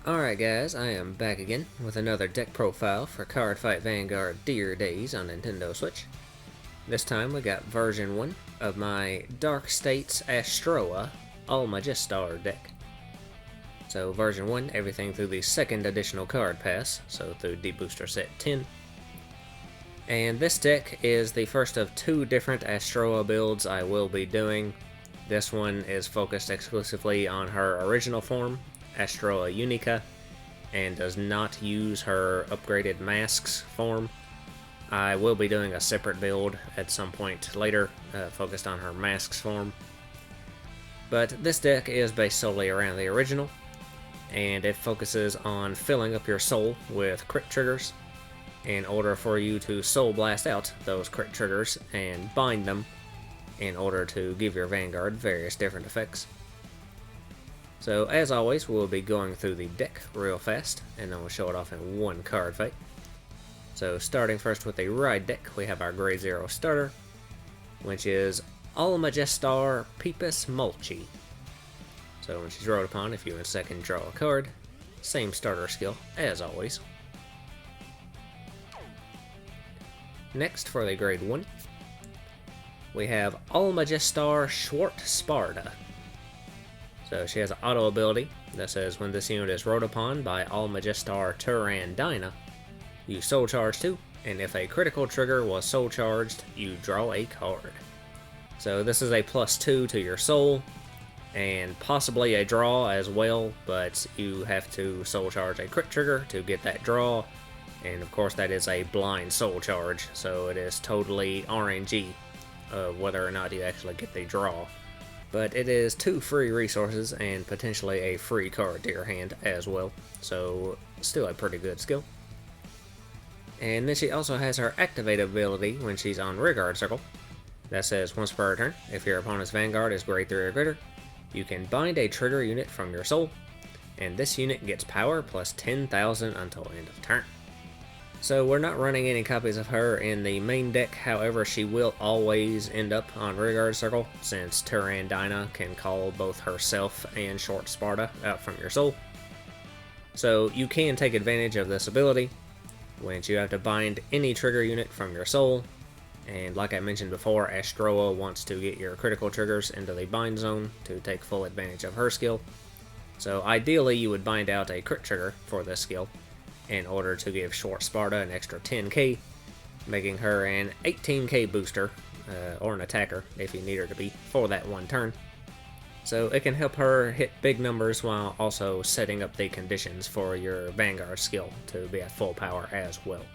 Alright guys, I am back again with another deck profile for Cardfight Vanguard Dear Days on Nintendo Switch. This time we got version 1 of my Dark States Astroea All-Magistar deck. So version 1, everything through the second additional card pass, so through Deep Booster Set 10. And this deck is the first of two different Astroea builds I will be doing. This one is focused exclusively on her original form, Astroea Unica, and does not use her upgraded masks form. I will be doing a separate build at some point later, focused on her masks form. But this deck is based solely around the original, and it focuses on filling up your soul with crit triggers in order for you to soul blast out those crit triggers and bind them in order to give your Vanguard various different effects. So as always, we'll be going through the deck real fast, and then we'll show it off in one card fight. So starting first with the ride deck, we have our Grade 0 starter, which is All-Magistar Peepus Mulchi. So when she's rode upon, if you in second draw a card, same starter skill as always. Next for the Grade 1, we have All-Magistar Schwart Sparta. So she has an auto ability that says when this unit is rode upon by All-Magistar Turandina, you soul charge 2, and if a critical trigger was soul charged, you draw a card. So this is a +2 to your soul, and possibly a draw as well, but you have to soul charge a crit trigger to get that draw, and of course that is a blind soul charge, so it is totally RNG of whether or not you actually get the draw. But it is 2 free resources and potentially a free card to your hand as well, so still a pretty good skill. And then she also has her activate ability when she's on Rearguard Circle. That says once per turn, if your opponent's Vanguard is Grade 3 or greater, you can bind a trigger unit from your soul, and this unit gets power plus 10,000 until end of turn. So we're not running any copies of her in the main deck, however she will always end up on Rearguard Circle, since Turandina can call both herself and Short Sparta out from your soul. So you can take advantage of this ability, which you have to bind any trigger unit from your soul, and like I mentioned before, Astroea wants to get your critical triggers into the bind zone to take full advantage of her skill. So ideally you would bind out a crit trigger for this skill, in order to give Short Sparta an extra 10k, making her an 18k booster, or an attacker if you need her to be, for that one turn. So it can help her hit big numbers while also setting up the conditions for your Vanguard skill to be at full power as well.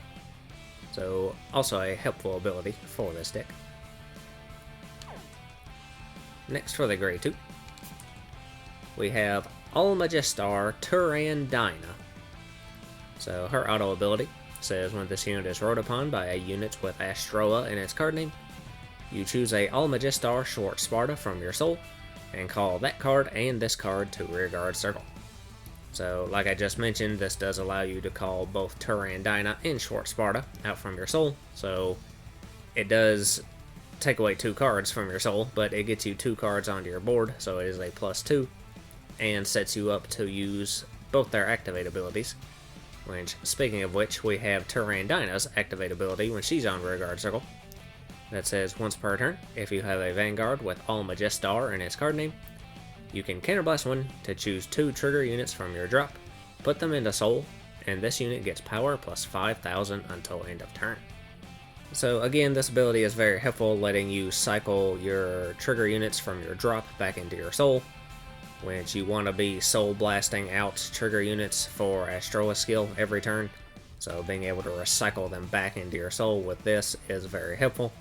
So also a helpful ability for this deck. Next for the Grade 2, we have All-Magistar Turandina. So her auto ability says when this unit is rode upon by a unit with Astroea in its card name, you choose a All-Magistar Short Sparta from your soul, and call that card and this card to Rearguard Circle. So like I just mentioned, this does allow you to call both Turandina and Short Sparta out from your soul, so it does take away 2 cards from your soul, but it gets you 2 cards onto your board, so it is a +2, and sets you up to use both their activate abilities. Which, speaking of which, we have Turandina's activate ability when she's on Rearguard Circle. That says once per turn, if you have a Vanguard with All-Magistar in its card name, you can counterblast 1 to choose 2 trigger units from your drop, put them into soul, and this unit gets power plus 5,000 until end of turn. So again, this ability is very helpful, letting you cycle your trigger units from your drop back into your soul, which you want to be soul blasting out trigger units for Astroea skill every turn, so being able to recycle them back into your soul with this is very helpful.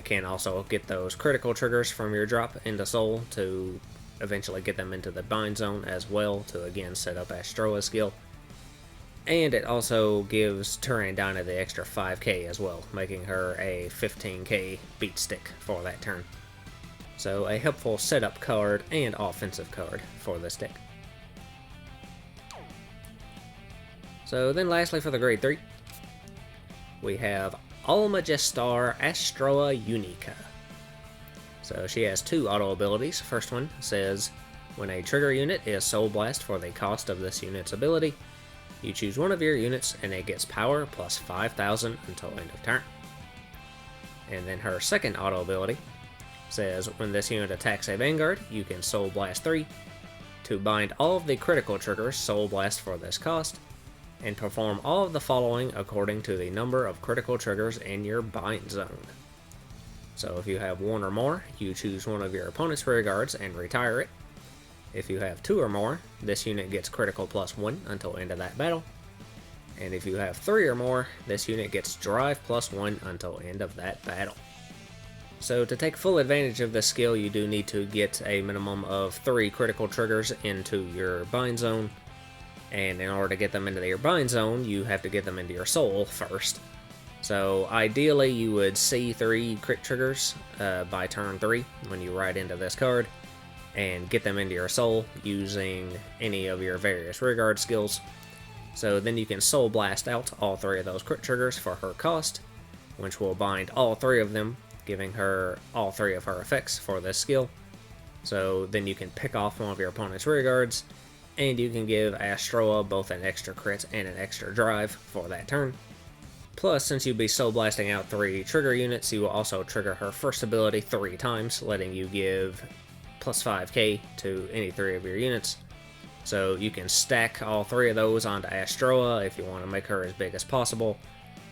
Can also get those critical triggers from your drop into soul to eventually get them into the bind zone as well to again set up Astroea skill. And it also gives Turandina the extra 5k as well, making her a 15k beat stick for that turn. So a helpful setup card and offensive card for this deck. So then lastly for the Grade 3, we have All-Magistar Astroea Unica. So she has 2 auto abilities. First one says, when a trigger unit is Soul Blast for the cost of this unit's ability, you choose one of your units and it gets power plus 5,000 until end of turn. And then her second auto ability says when this unit attacks a Vanguard, you can Soul Blast 3 to bind all of the critical triggers Soul Blast for this cost, and perform all of the following according to the number of critical triggers in your bind zone. So if you have one or more, you choose one of your opponent's rear guards and retire it. If you have two or more, this unit gets critical plus 1 until end of that battle. And if you have three or more, this unit gets drive plus 1 until end of that battle. So to take full advantage of this skill, you do need to get a minimum of 3 critical triggers into your bind zone. And in order to get them into your bind zone, you have to get them into your soul first. So ideally you would see 3 crit triggers by turn 3 when you ride into this card, and get them into your soul using any of your various rearguard skills. So then you can Soul Blast out all 3 of those crit triggers for her cost, which will bind all 3 of them, giving her all 3 of her effects for this skill. So then you can pick off one of your opponent's rearguards, and you can give Astroea both an extra crit and an extra drive for that turn. Plus, since you'll be Soul Blasting out 3 trigger units, you will also trigger her first ability 3 times, letting you give plus 5k to any 3 of your units. So you can stack all 3 of those onto Astroea if you want to make her as big as possible.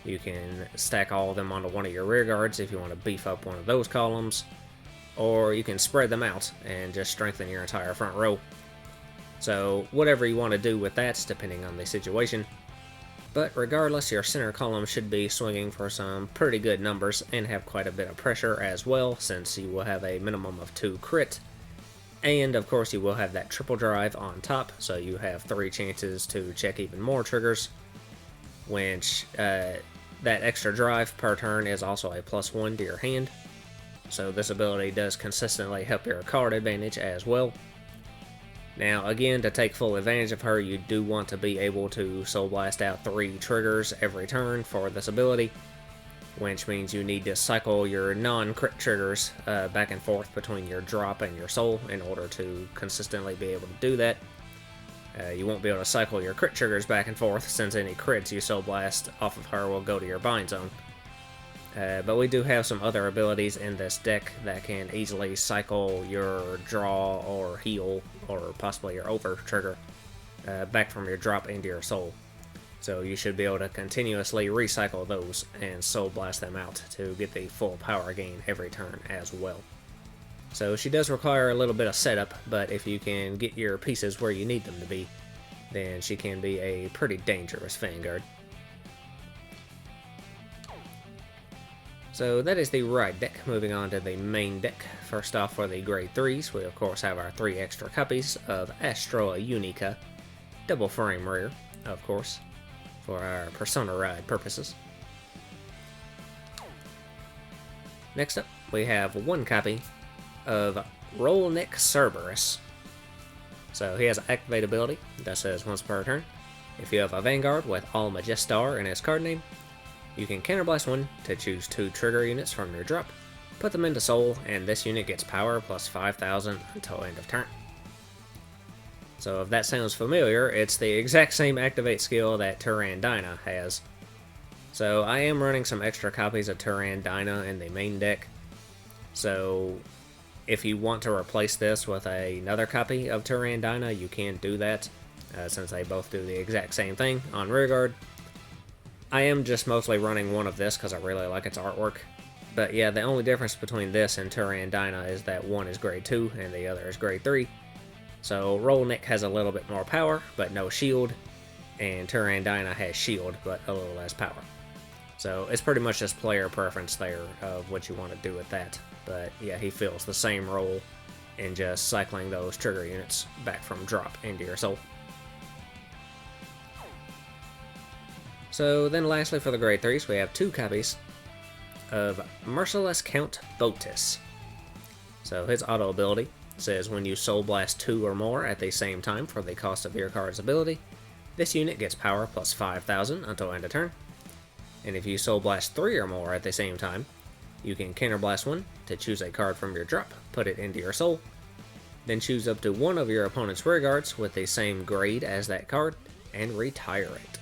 You can stack all of them onto one of your rear guards if you want to beef up one of those columns. Or you can spread them out and just strengthen your entire front row. So whatever you want to do with that, depending on the situation. But regardless, your center column should be swinging for some pretty good numbers and have quite a bit of pressure as well, since you will have a minimum of 2 crit. And of course you will have that triple drive on top, so you have 3 chances to check even more triggers, which that extra drive per turn is also a plus 1 to your hand. So this ability does consistently help your card advantage as well. Now again, to take full advantage of her, you do want to be able to Soul Blast out 3 triggers every turn for this ability, which means you need to cycle your non-crit triggers back and forth between your drop and your soul in order to consistently be able to do that. You won't be able to cycle your crit triggers back and forth, since any crits you Soul Blast off of her will go to your bind zone. But we do have some other abilities in this deck that can easily cycle your draw or heal, or possibly your over trigger, back from your drop into your soul. So you should be able to continuously recycle those and Soul Blast them out to get the full power gain every turn as well. So she does require a little bit of setup, but if you can get your pieces where you need them to be, then she can be a pretty dangerous Vanguard. So that is the ride deck. Moving on to the main deck. First off, for the grade 3s, we of course have our 3 extra copies of Astroea Unica, double frame rear, of course, for our Persona ride purposes. Next up, we have 1 copy of Rollneck Cerberus. So he has an activate ability that says once per turn, if you have a Vanguard with All Majestar in his card name, you can counterblast 1 to choose 2 trigger units from your drop, put them into soul, and this unit gets power plus 5,000 until end of turn. So if that sounds familiar, it's the exact same activate skill that Tyranndyna has. So I am running some extra copies of Tyranndyna in the main deck. So if you want to replace this with another copy of Tyranndyna, you can do that, since they both do the exact same thing on rearguard. I am just mostly running one of this because I really like its artwork. But yeah, the only difference between this and Tyranndyna is that one is grade 2 and the other is grade 3. So Rollneck has a little bit more power, but no shield, and Tyranndyna has shield, but a little less power. So it's pretty much just player preference there of what you want to do with that. But yeah, he fills the same role in just cycling those trigger units back from drop into your soul. So then lastly for the grade 3s, we have 2 copies of Merciless Count Botus. So his auto ability says when you Soul Blast 2 or more at the same time for the cost of your card's ability, this unit gets power plus 5,000 until end of turn. And if you Soul Blast 3 or more at the same time, you can counterblast 1 to choose a card from your drop, put it into your soul, Then choose up to one of your opponent's rearguards with the same grade as that card, and retire it.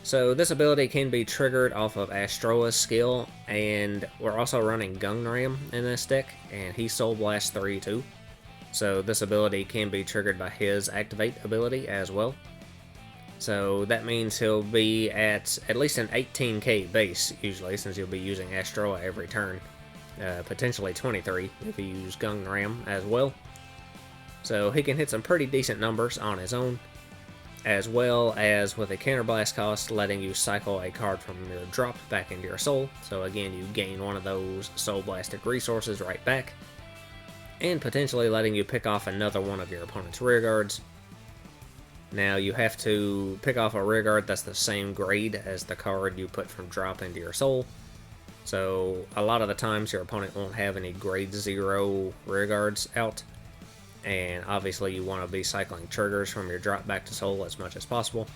So this ability can be triggered off of Astroea's skill, and we're also running Gungnam in this deck, and he Soul Blast 3 too. So this ability can be triggered by his activate ability as well. So that means he'll be at least an 18k base usually, since you'll be using Astroea every turn. Potentially 23 if you use Gungnam as well. So he can hit some pretty decent numbers on his own, as well as with a counterblast cost letting you cycle a card from your drop back into your soul. So again, you gain one of those soul blasted resources right back, and potentially letting you pick off another one of your opponent's rearguards. Now you have to pick off a rearguard that's the same grade as the card you put from drop into your soul. So a lot of the times your opponent won't have any grade 0 rearguards out, and obviously you want to be cycling triggers from your drop back to soul as much as possible.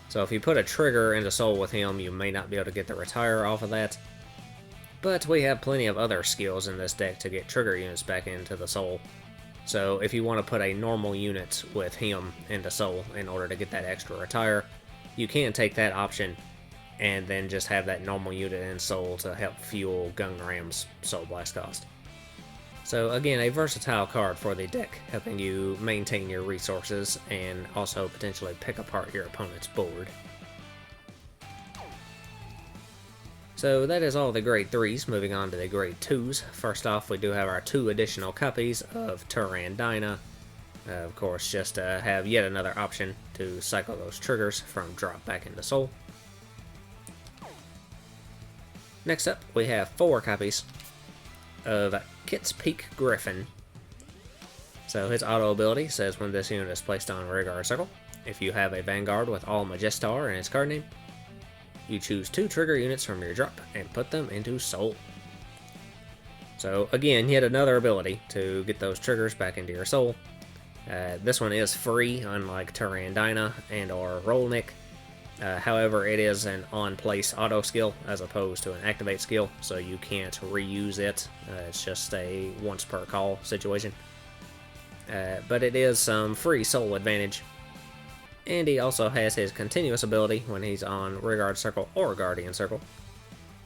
So if you put a trigger into soul with him, you may not be able to get the retire off of that. But we have plenty of other skills in this deck to get trigger units back into the soul. So if you want to put a normal unit with him into soul in order to get that extra retire, you can take that option and then just have that normal unit in soul to help fuel Gungram's soul blast cost. So again, a versatile card for the deck, helping you maintain your resources and also potentially pick apart your opponent's board. So that is all the grade 3s, moving on to the grade 2s. First off, we do have our 2 additional copies of Tyrandina. Of course, just to have yet another option to cycle those triggers from drop back into soul. Next up, we have 4 copies of Kit's Peak Griffin. So his auto ability says when this unit is placed on rearguard circle, if you have a Vanguard with all Majestar in its card name, you choose 2 trigger units from your drop and put them into soul. So again, yet another ability to get those triggers back into your soul. This one is free, unlike Tyrandina and or Rolnick. However, it is an on-place auto skill as opposed to an activate skill, so you can't reuse it. It's just a once-per-call situation. But it is some free soul advantage. And he also has his continuous ability when he's on rearguard circle or guardian circle.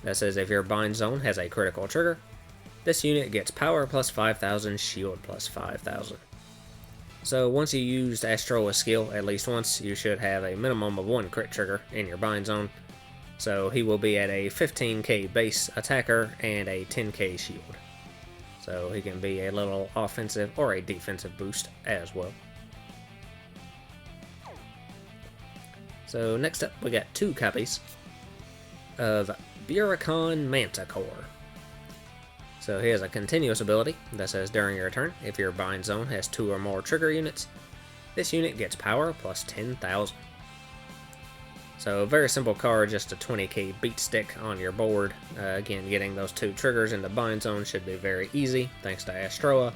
That says if your bind zone has a critical trigger, this unit gets power plus 5,000, shield plus 5,000. So once you used Astroea's skill at least once, you should have a minimum of 1 crit trigger in your bind zone. So he will be at a 15k base attacker and a 10k shield. So he can be a little offensive or a defensive boost as well. So next up, we got 2 copies of Buricon Manticore. So he has a continuous ability that says during your turn, if your bind zone has 2 or more trigger units, this unit gets power plus 10,000. So very simple card, just a 20k beat stick on your board. Again, getting those 2 triggers into bind zone should be very easy thanks to Astroea.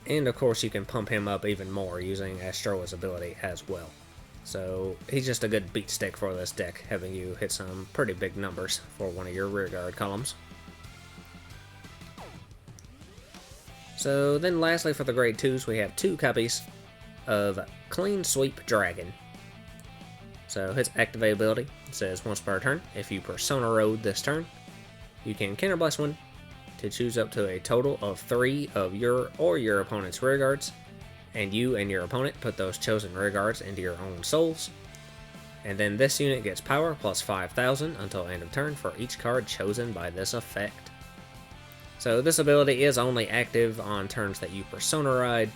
And of course you can pump him up even more using Astroea's ability as well. So he's just a good beat stick for this deck, having you hit some pretty big numbers for one of your rearguard columns. So then lastly for the grade 2s, we have 2 copies of Clean Sweep Dragon. So his activate ability says once per turn, if you Persona Road this turn, you can counterblast 1 to choose up to a total of 3 of your or your opponent's rearguards, and you and your opponent put those chosen rearguards into your own souls. And then this unit gets power plus 5,000 until end of turn for each card chosen by this effect. So this ability is only active on turns that you Persona Ride,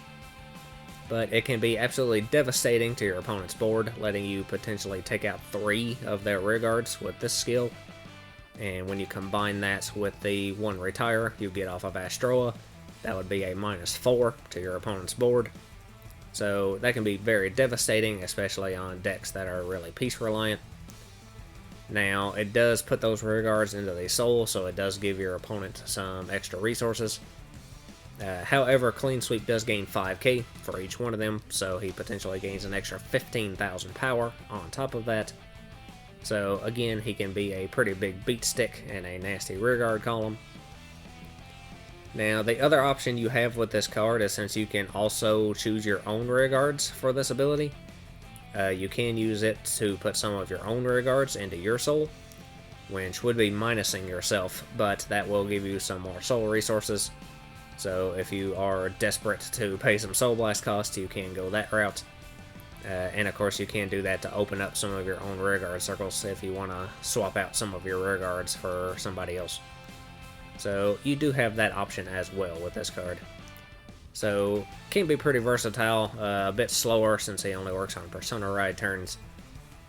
but it can be absolutely devastating to your opponent's board, letting you potentially take out 3 of their rearguards with this skill. And when you combine that with the 1 retire you get off of Astroea, that would be a -4 to your opponent's board. So that can be very devastating, especially on decks that are really piece reliant. Now, it does put those rearguards into the soul, so it does give your opponent some extra resources. However, Clean Sweep does gain 5k for each one of them, so he potentially gains an extra 15,000 power on top of that. So again, he can be a pretty big beat stick and a nasty rearguard column. Now, the other option you have with this card is since you can also choose your own rear guards for this ability, you can use it to put some of your own rear guards into your soul, which would be minusing yourself, but that will give you some more soul resources. So if you are desperate to pay some soul blast costs, you can go that route. And of course you can do that to open up some of your own rear guard circles if you want to swap out some of your rear guards for somebody else. So you do have that option as well with this card. So can be pretty versatile, a bit slower since he only works on Persona ride turns.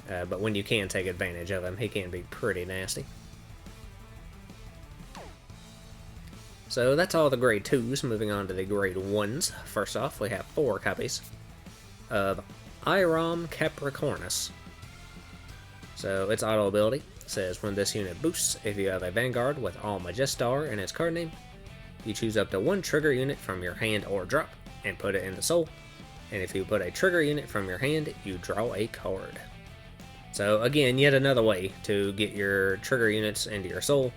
But when you can take advantage of him, he can be pretty nasty. So that's all the grade 2s, moving on to the grade 1s. First off, we have 4 copies of Iram Capricornus. So its auto ability says when this unit boosts, if you have a Vanguard with All Majestar in its card name, you choose up to 1 trigger unit from your hand or drop and put it in the soul. And if you put a trigger unit from your hand, you draw a card. So again, yet another way to get your trigger units into your soul.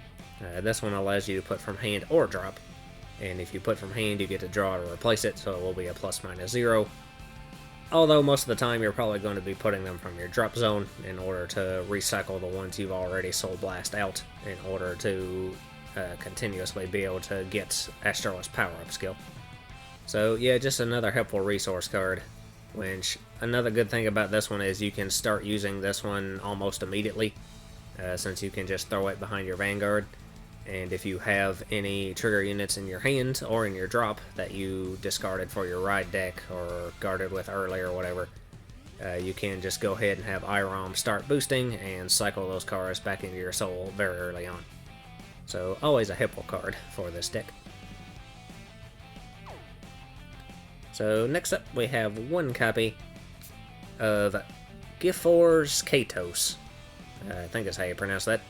This one allows you to put from hand or drop. And if you put from hand, you get to draw to replace it, so it will be a ±0. Although most of the time you're probably going to be putting them from your drop zone in order to recycle the ones you've already soul blast out in order to continuously be able to get Astroa's power-up skill. So yeah, just another helpful resource card, which another good thing about this one is you can start using this one almost immediately, since you can just throw it behind your Vanguard. And if you have any trigger units in your hand or in your drop that you discarded for your ride deck or guarded with early or whatever, you can just go ahead and have Iram start boosting and cycle those cards back into your soul very early on. So always a helpful card for this deck. So next up we have 1 copy of Gifor's Katos. I think that's how you pronounce that.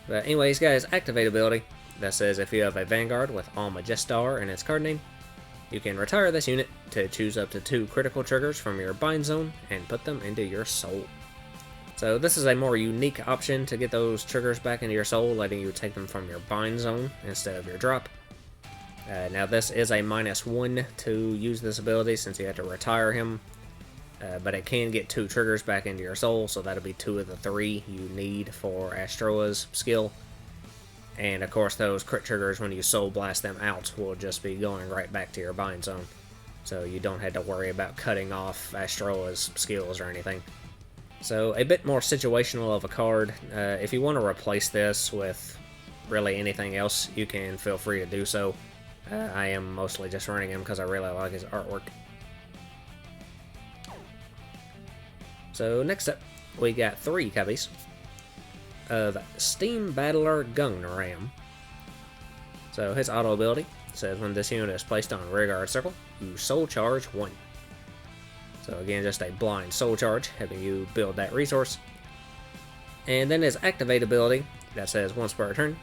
But anyways, guys, activate ability that says if you have a Vanguard with All Majestar in its card name, you can retire this unit to choose up to 2 critical triggers from your bind zone and put them into your soul. So this is a more unique option to get those triggers back into your soul, letting you take them from your bind zone instead of your drop. Now this is a -1 to use this ability since you have to retire him. But it can get 2 triggers back into your soul, so that'll be 2 of the 3 you need for Astroa's skill. And of course those crit triggers, when you soul blast them out, will just be going right back to your bind zone. So you don't have to worry about cutting off Astroa's skills or anything. So a bit more situational of a card. If you want to replace this with really anything else, you can feel free to do so. I am mostly just running him because I really like his artwork. So next up, we got 3 copies of Steam Battler Gungnam. So his auto ability says when this unit is placed on rear guard circle, you soul charge 1. So again, just a blind soul charge, helping you build that resource. And then his activate ability that says once per turn,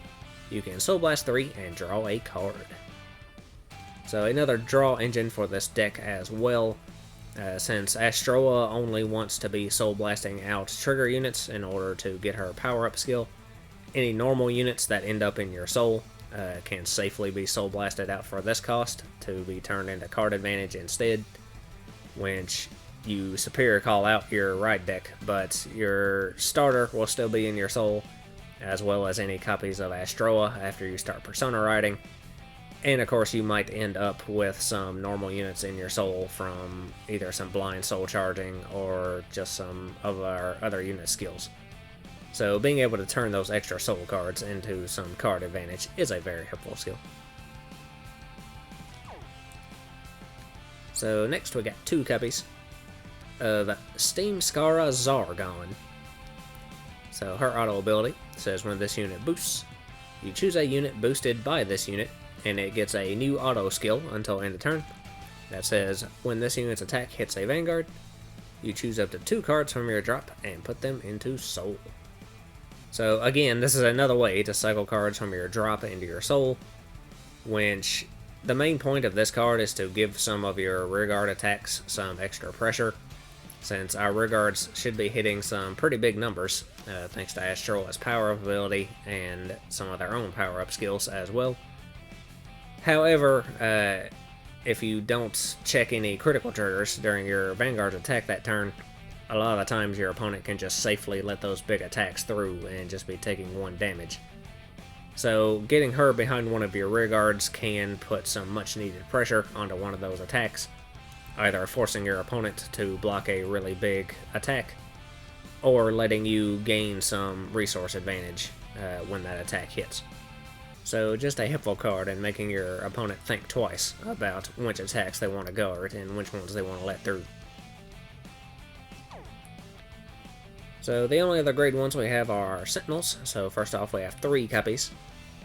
you can soul blast 3 and draw a card. So another draw engine for this deck as well. Since Astroa only wants to be soul blasting out trigger units in order to get her power-up skill, any normal units that end up in your soul can safely be soul blasted out for this cost to be turned into card advantage instead, which you superior call out your ride deck, but your starter will still be in your soul, as well as any copies of Astroa after you start Persona riding. And of course you might end up with some normal units in your soul from either some blind soul charging or just some of our other unit skills. So being able to turn those extra soul cards into some card advantage is a very helpful skill. So next we got 2 copies of Steam Skara Zargon. So her auto ability says when this unit boosts, you choose a unit boosted by this unit, and it gets a new auto skill until end of turn. That says, when this unit's attack hits a Vanguard, you choose up to 2 cards from your drop and put them into soul. So again, this is another way to cycle cards from your drop into your soul, which the main point of this card is to give some of your rearguard attacks some extra pressure, since our rearguards should be hitting some pretty big numbers, thanks to Astroa's power-up ability and some of their own power-up skills as well. However, if you don't check any critical triggers during your Vanguard's attack that turn, a lot of the times your opponent can just safely let those big attacks through and just be taking 1 damage. So getting her behind one of your rear guards can put some much needed pressure onto one of those attacks, either forcing your opponent to block a really big attack, or letting you gain some resource advantage when that attack hits. So just a helpful card in making your opponent think twice about which attacks they want to guard and which ones they want to let through. So the only other grade ones we have are our Sentinels. So first off, we have 3 copies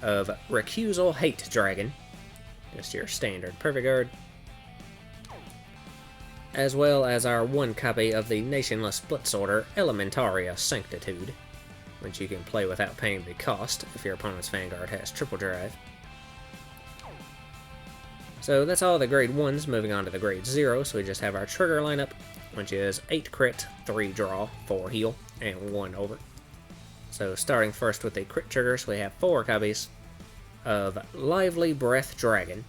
of Recusal Hate Dragon, just your standard Perfect Guard, as well as our 1 copy of the Nationless Blitzorder Elementaria Sanctitude, which you can play without paying the cost if your opponent's Vanguard has triple drive. So that's all the grade 1s. Moving on to the grade 0s, we just have our trigger lineup, which is 8 crit, 3 draw, 4 heal, and 1 over. So starting first with the crit triggers, we have 4 copies of Lively Breath Dragon,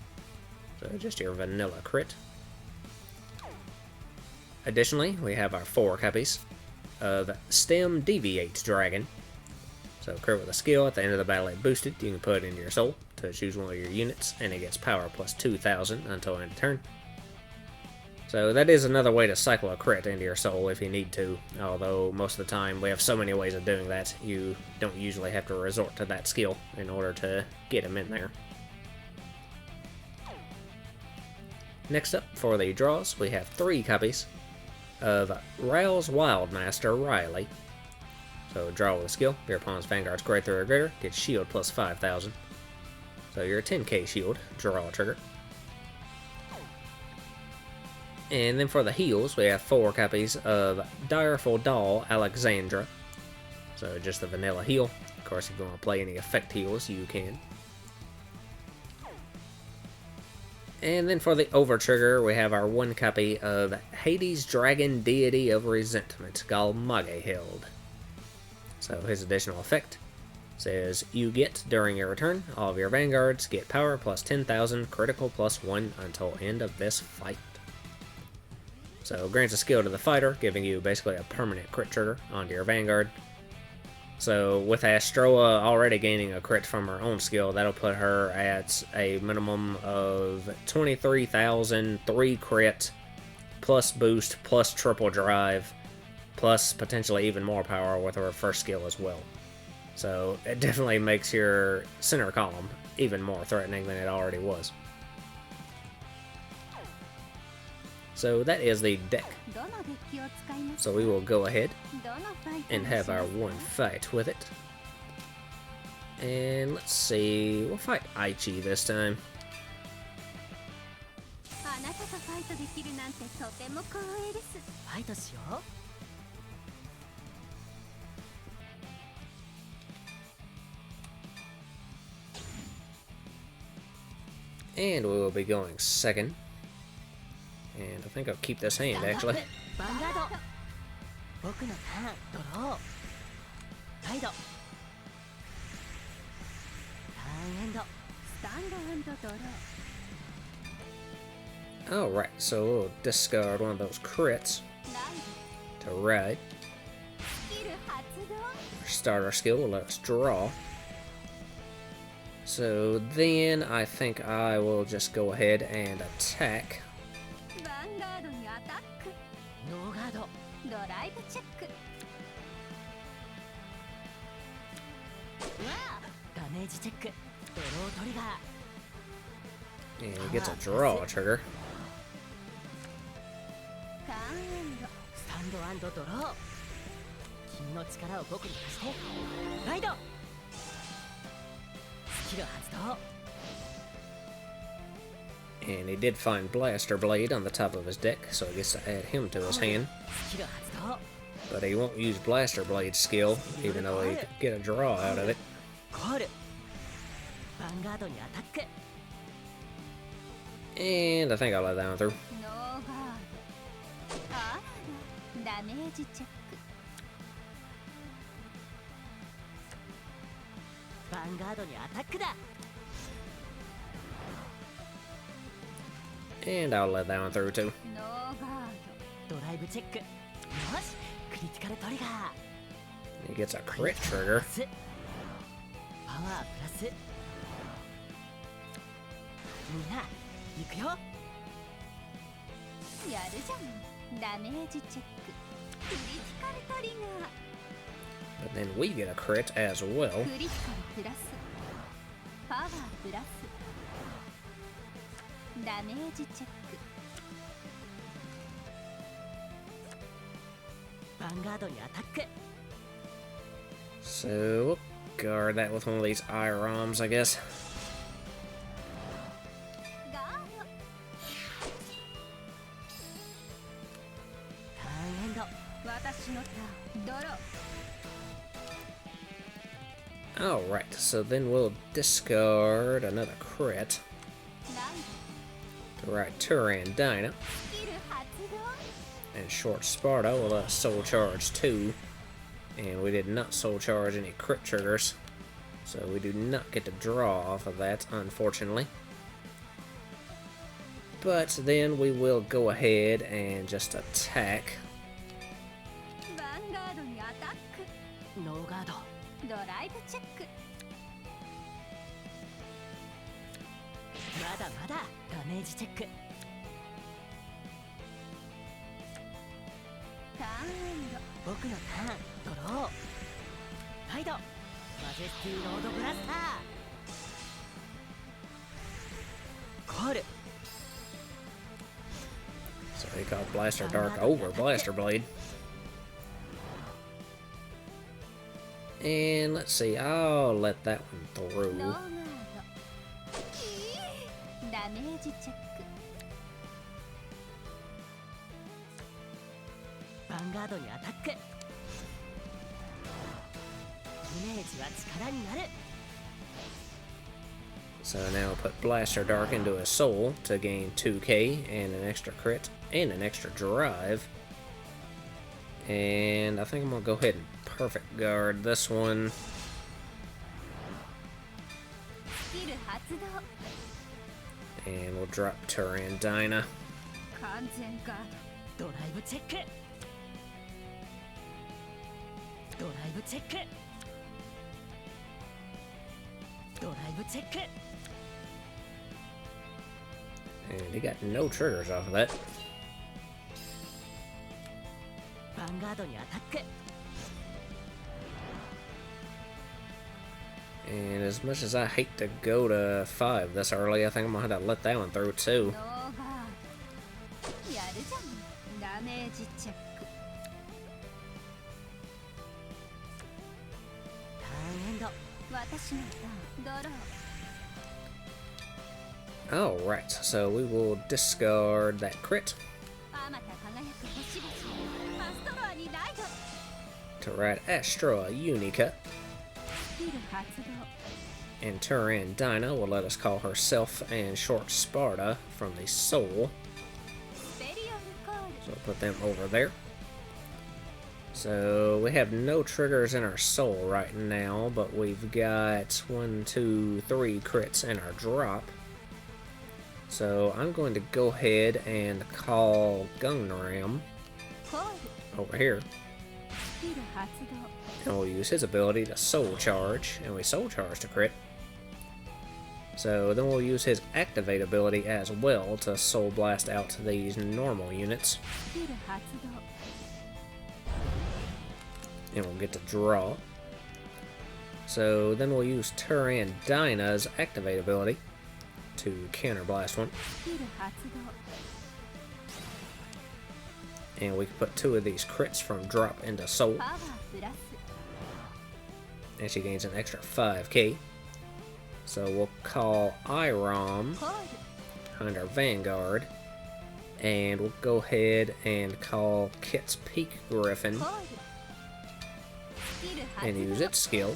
so just your vanilla crit. Additionally, we have our 4 copies of Stem Deviate Dragon. So crit with a skill, at the end of the battle it boosted, you can put it into your soul to choose one of your units, and it gets power plus 2,000 until end of turn. So that is another way to cycle a crit into your soul if you need to, although most of the time we have so many ways of doing that, you don't usually have to resort to that skill in order to get him in there. Next up, for the draws, we have 3 copies of Rouse Wildmaster Riley. So draw with a skill, your opponent's Vanguard's grade 3 or greater, gets shield plus 5,000. So you're a 10k shield, draw a trigger. And then for the heals, we have 4 copies of Direful Doll Alexandra. So just the vanilla heal. Of course, if you want to play any effect heals, you can. And then for the over trigger, we have our 1 copy of Hades Dragon Deity of Resentment, Galmage Held. So his additional effect says, you get, during your return, all of your Vanguards get power plus 10,000, critical plus 1 until end of this fight. So grants a skill to the fighter, giving you basically a permanent crit trigger onto your Vanguard. So with Astroea already gaining a crit from her own skill, that'll put her at a minimum of 23,000, 3 crit, plus boost, plus triple drive, plus potentially even more power with her first skill as well. So it definitely makes your center column even more threatening than it already was. So that is the deck. So we will go ahead and have our 1 fight with it. And let's see, we'll fight Aichi this time. And we will be going second. And I think I'll keep this hand, actually. Alright, so we'll discard one of those crits to ride. Our starter skill will let us draw. So then I think I will just go ahead and attack. And he gets a draw trigger. And he did find Blaster Blade on the top of his deck, so he gets to add him to his hand. But he won't use Blaster Blade skill, even though he could get a draw out of it. And I think I'll let that one through. And I'll let that one through too. ノーガードドライブチェックよしクリティカルトリガー He gets a crit trigger. パワープラスみんな行くよやるじゃんダメージチェッククリティカルトリガー But then we get a crit as well. クリティカルプラスパワープラスダメージチェックヴァンガードにアタック So we'll guard that with one of these IROMs, I guess. ガードターンエンド私のターンドロー Alright, so then we'll discard another crit. ラン To write Turan Dyna. ドスキル発動 And Short Sparta will soul charge 2. And we did not soul charge any crit triggers. So we do not get to draw off of that, unfortunately. But then we will go ahead and just attack. ヴァンガードにアタックノーガードドライブチェックまだまだダメージチェックターンエンド僕のターンドローハイドマジェスティロードブラスターゴール So he called Blaster Dark over Blaster Blade. And let's see, I'll let that one ノー through. ガードダメージチェックヴァンガードにアタックイメージは力になる So now we'll put Blaster Dark into his soul to gain 2k and an extra crit and an extra drive. And I think I'm gonna go ahead and perfect guard this one. スキル発動 And we'll drop Turan Dyna. 完全ガードドライブチェックドライブチェックドライブチェック And he got no triggers off of that. ヴァンガードにアタック And as much as I hate to go to 5 this early, I think I'm gonna have to let that one through too. ノーガードやるじゃんダメージチェックターンエンド私のターンドロー Alright, so we will discard that crit あまた輝く星々アストロアにライド to write Astroea Unica. スキル発動 And Turan Dyna will let us call herself and Short Sparta from the soul. スペリオンコール So we'll put them over there. So we have no triggers in our soul right now, but we've got 1, 2, 3 crits in our drop. So I'm going to go ahead and call Gunram コール over here. スキル発動 And we'll use his ability to soul charge, and we soul charge to crit. So then we'll use his activate ability as well to soul blast out these normal units. スキル発動 And we'll get to draw. So then we'll use Turan Dyna's activate ability to counterblast one. スキル発動 And we can put 2 of these crits from drop into soul. パワープラス And she gains an extra 5k. So we'll call IROM コール under Vanguard. And we'll go ahead and call Kit's Peak Griffin コールスキル発 and use 動 its skill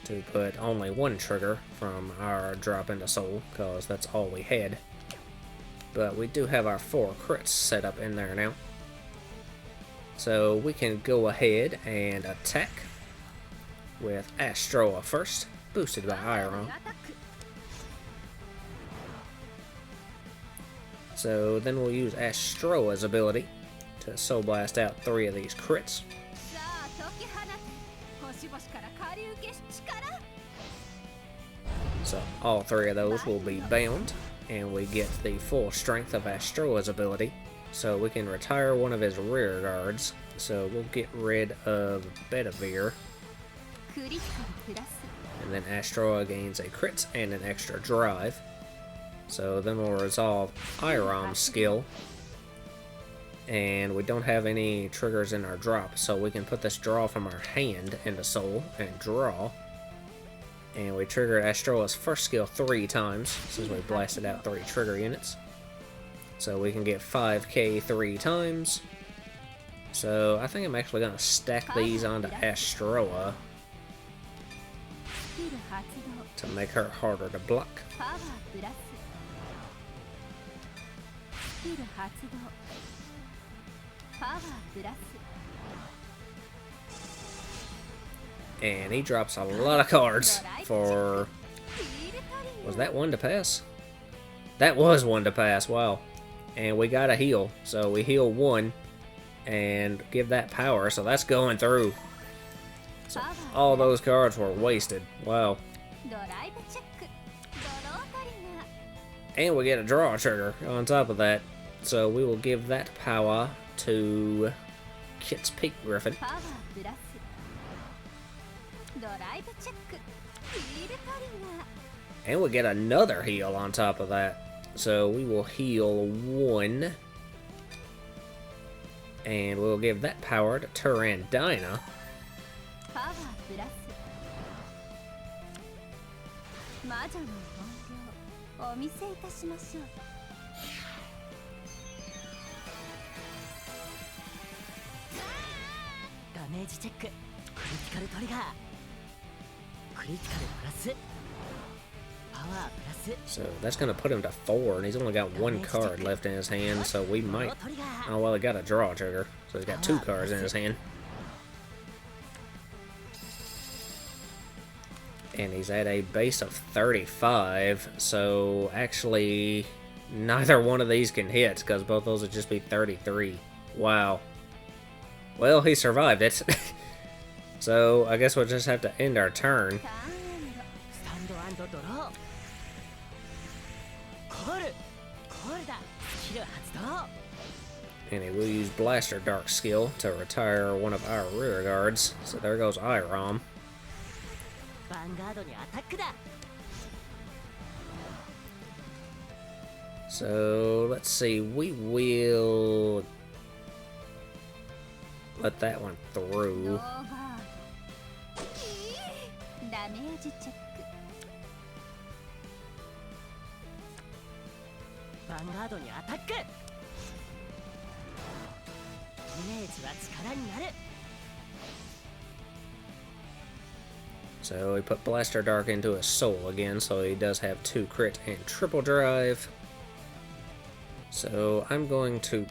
to put only 1 trigger from our drop into soul, because that's all we had. But we do have our 4 crits set up in there now. So we can go ahead and attack with Astroea first, boosted by Iron. アタック So then we'll use Astroa's ability to Soul Blast out 3 of these crits. さあ解き放て星々から下流消す力 So all 3 of those will be bound, and we get the full strength of Astroa's ability. So we can retire one of his rear guards. So we'll get rid of Bedivere, クリティカルプラス and then Astroa gains a crit and an extra drive. So then we'll resolve Irom's skill, and we don't have any triggers in our drop, so we can put this draw from our hand into Soul and draw. And we trigger Astroa's first skill 3 times, since we blasted out 3 trigger units. So we can get 5k 3 times. So I think I'm actually going to stack these onto Astroa スキル発動 to make her harder to block. パワープラススキル発動パワープラス And he drops a lot of cards for... フィールトリ Was that 1 to pass? That was 1 to pass, wow. And we got a heal, so we heal 1 and give that power, so that's going through. So all those cards were wasted, wow. ドライブチェックドロートリガー And we get a draw trigger on top of that, so we will give that power to Kit's Peak Griffin. パワープラスドライブチェックフィールトリガー And we get another heal on top of that. So we will heal 1. And we'll give that power to Turandina. パワープラス魔女の本領お見せいたしましょうダメージチェッククリティカルトリガークリティカルプラスパワープラス So that's going to put him to 4, and he's only got 1 card left in his hand, so we might... Oh, well, he got a draw trigger, so he's got 2 cards in his hand. And he's at a base of 35, so actually neither one of these can hit, because both those would just be 33. Wow. Well, he survived it. So I guess we'll just have to end our turn. ターンエンドスタンドアンドドローコールコールだスキル発動 And he will use Blaster Dark skill to retire one of our rear guards. So there goes Irom. ヴァンガードにアタックだ So let's see, we will let that one ノー through. ガードダメージチェックヴァンガードにアタックイメージは力になる So we put Blaster Dark into his soul again, so he does have 2 crit and triple drive. So I'm going to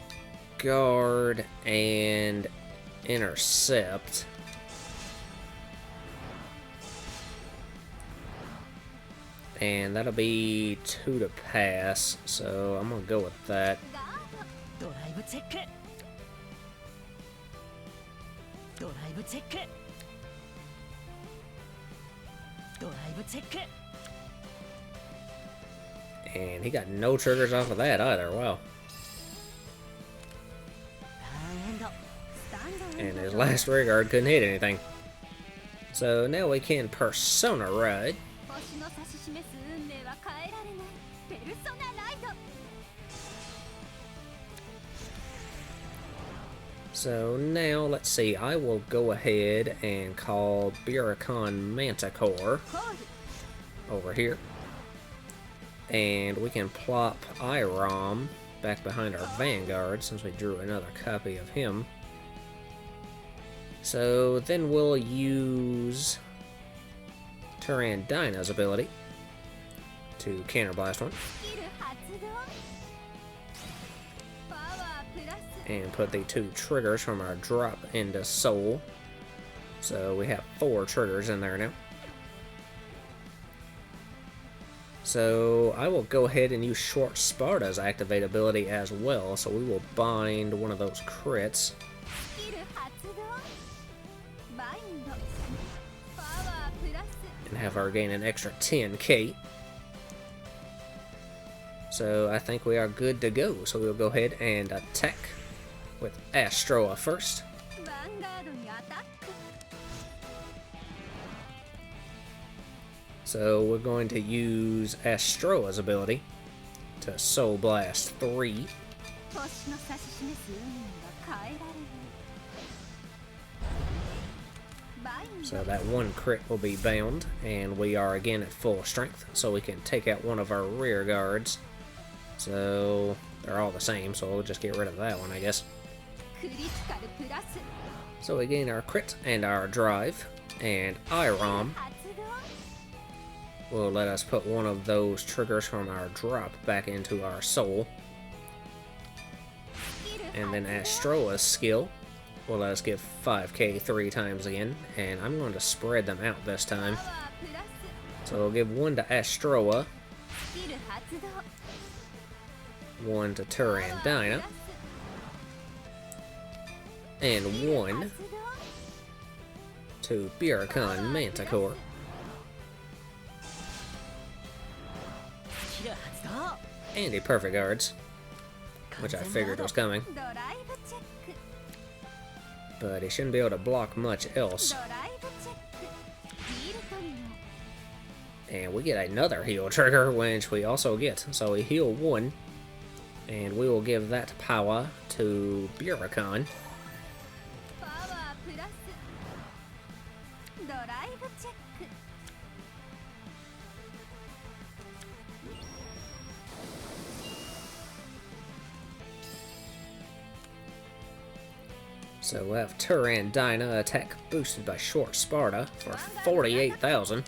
guard and intercept. And that'll be 2 to pass, so I'm gonna go with that. ガードドライブチェックドライブチェックドライブチェック And he got no triggers off of that either, wow. ターンエンドスタンドエン And ド his last rear guard couldn't hit anything. So now we can Persona Ride. 星の指し示す運命は変えられないペルソナライド So now, let's see, I will go ahead and call Buricon Manticore コール over here. And we can plop Irom back behind our Vanguard since we drew another copy of him. So then we'll use Turandina's ability to counterblast one スキル発動パワープラス and put the 2 triggers from our drop into Soul. So we have 4 triggers in there now. So I will go ahead and use Short Sparta's activate ability as well. So we will bind one of those crits. スキル発動バインドパワープラス And have her gain an extra 10k. So I think we are good to go. So we'll go ahead and attack with Astroea first. ヴァンガードにアタック So we're going to use Astroea's ability to Soul Blast 3. 星の指し示す運命が変えられるバインド So that one crit will be bound, and we are again at full strength, so we can take out one of our rear guards. So they're all the same, so we'll just get rid of that one, I guess. クリティカルプラス So we gain our crit and our drive, and IROM 発動 will let us put one of those triggers from our drop back into our soul. スキル And then 発動 Astroea's skill will let us give 5k 3 times again, and I'm going to spread them out this パワ time. ープラス So we'll give one to Astroea, スキル発動 one to Turandina, and one 発動 to Birakan Manticore. スキル発動 And a perfect guards, which I figured was coming, ドライブチェック but he shouldn't be able to block much else. ドライブチェックヒールトリ And we get another heal trigger, which we also get. So we heal one, and we will give that power to Birakan. オパワープラスドライブチェック So we'll have Turandina attack boosted by Short Sparta for 48,000.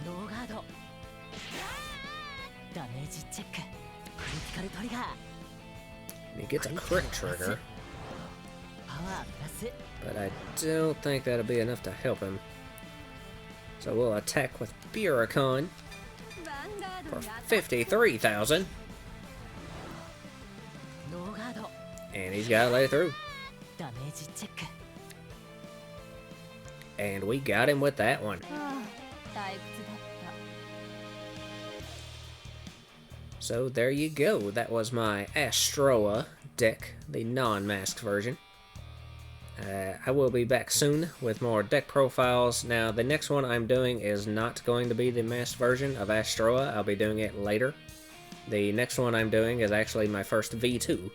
ノーガードダメージチェッククリティカルトリガー And he gets a crit trigger, パワープラス but I don't think that'll be enough to help him. So we'll attack with Birakan ヴァンガード for にアタック 53,000, ノーガード and he's got to let it through. ダメージチェック And we got him with that one. ああ退屈だった So there you go. That was my Astroea deck, the non-masked version. I will be back soon with more deck profiles. Now, the next one I'm doing is not going to be the masked version of Astroea. I'll be doing it later. The next one I'm doing is actually my first V2,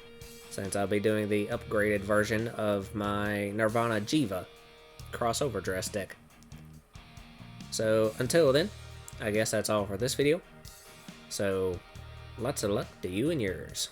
since I'll be doing the upgraded version of my Nirvana Jiva crossover dress deck. So, until then, I guess that's all for this video. So, lots of luck to you and yours.